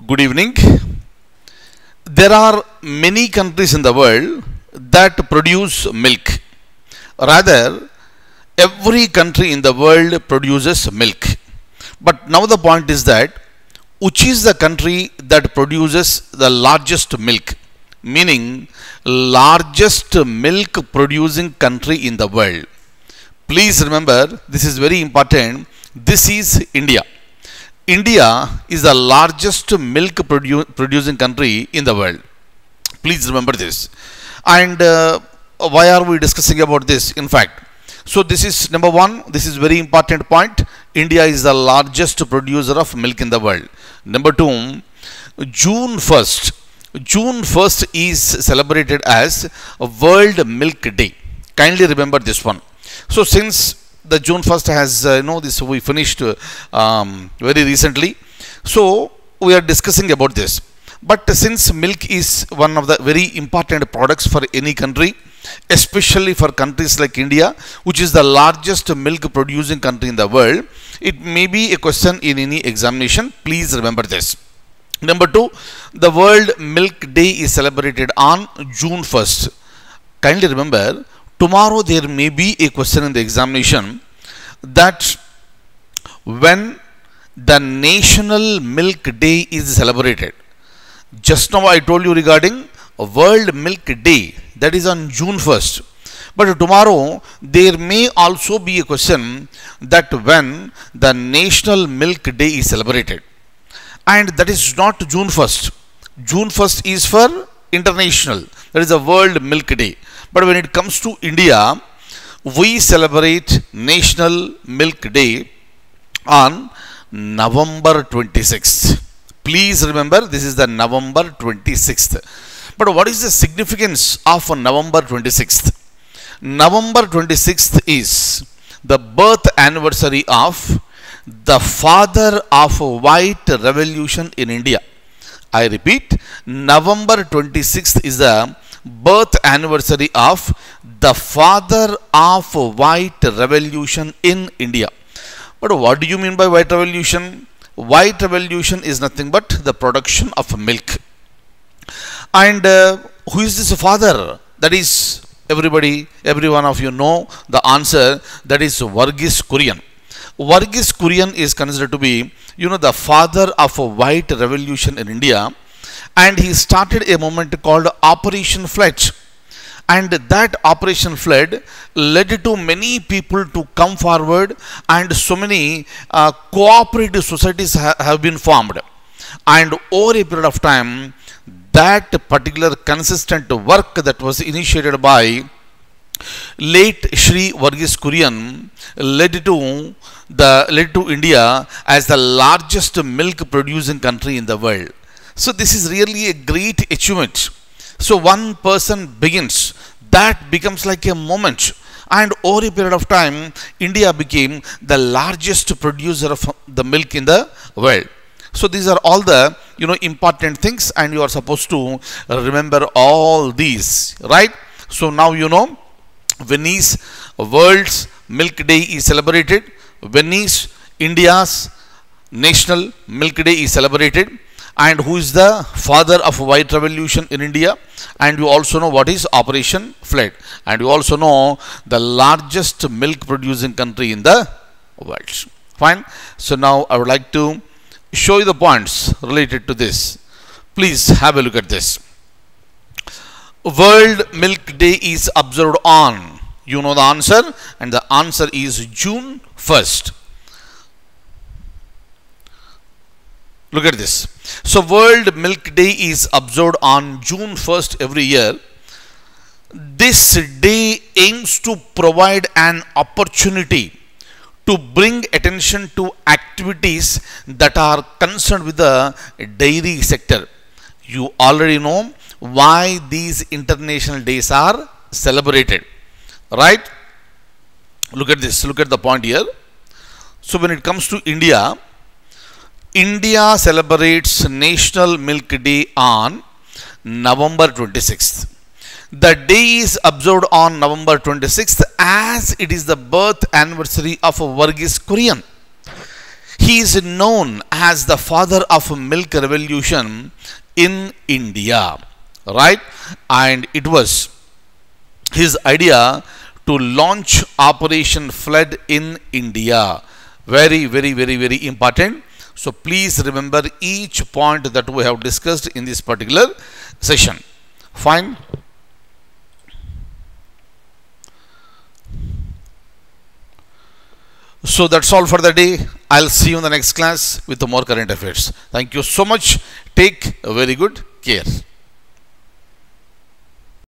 Good evening. There are many countries in the world that produce milk. Rather, every country in the world produces milk. But now the point is that which is the country that produces the largest milk? Meaning, largest milk producing country in the world. Please remember, this is very important. This is India. India is the largest milk producing country in the world. Please remember this. And why are we discussing about this? In fact, so this is number one. This is very important point. India is the largest producer of milk in the world. Number two, June 1st. June 1st is celebrated as World Milk Day. Kindly remember this one. So since the June 1st has, this we finished very recently. So we are discussing about this. But since milk is one of the very important products for any country, especially for countries like India, which is the largest milk producing country in the world, it may be a question in any examination. Please remember this. Number two, the World Milk Day is celebrated on June 1st. Kindly remember, tomorrow there may be a question in the examination that when the National Milk Day is celebrated. Just now I told you regarding World Milk Day, that is on June 1st. But tomorrow there may also be a question that when the National Milk Day is celebrated. And that is not June 1st. June 1st is for international. That is the World Milk Day. But when it comes to India, we celebrate National Milk Day on November 26th. Please remember, this is the November 26th. But what is the significance of November 26th? November 26th is the birth anniversary of the father of White Revolution in India. I repeat, November 26th is the birth anniversary of the father of White Revolution in India. But what do you mean by White Revolution? White Revolution is nothing but the production of milk. And who is this father? That is, every one of you know the answer. That is Verghese Kurian. Verghese Kurian is considered to be, the father of a White Revolution in India. And he started a movement called Operation Flood. And that Operation Flood led to many people to come forward, and so many cooperative societies have been formed. And over a period of time, that particular consistent work that was initiated by late Shri Verghese Kurian led to India as the largest milk producing country in the world. So this is really a great achievement. So one person begins, that becomes like a moment, and over a period of time, India became the largest producer of the milk in the world. So these are all the important things, and you are supposed to remember all these, right? So now Venice World's Milk Day is celebrated. Venice, India's National Milk Day is celebrated. And who is the father of White Revolution in India? And you also know what is Operation Flood. And you also know the largest milk producing country in the world. Fine. So now I would like to show you the points related to this. Please have a look at this. World Milk Day is observed on, you know the answer, and the answer is June 1st. Look at this. So World Milk Day is observed on June 1st every year. This day aims to provide an opportunity to bring attention to activities that are concerned with the dairy sector. You already know why these international days are celebrated, right? Look at this. Look at the point here. So when it comes to India, India celebrates National Milk Day on November 26th. The day is observed on November 26th as it is the birth anniversary of Verghese Kurian. he is known as the father of milk revolution in India, right? And it was his idea to launch Operation Flood in India. Very, very, very, very important. So please remember each point that we have discussed in this particular session. Fine. So that's all for the day. I'll see you in the next class with more current affairs. Thank you so much. Take a very good care.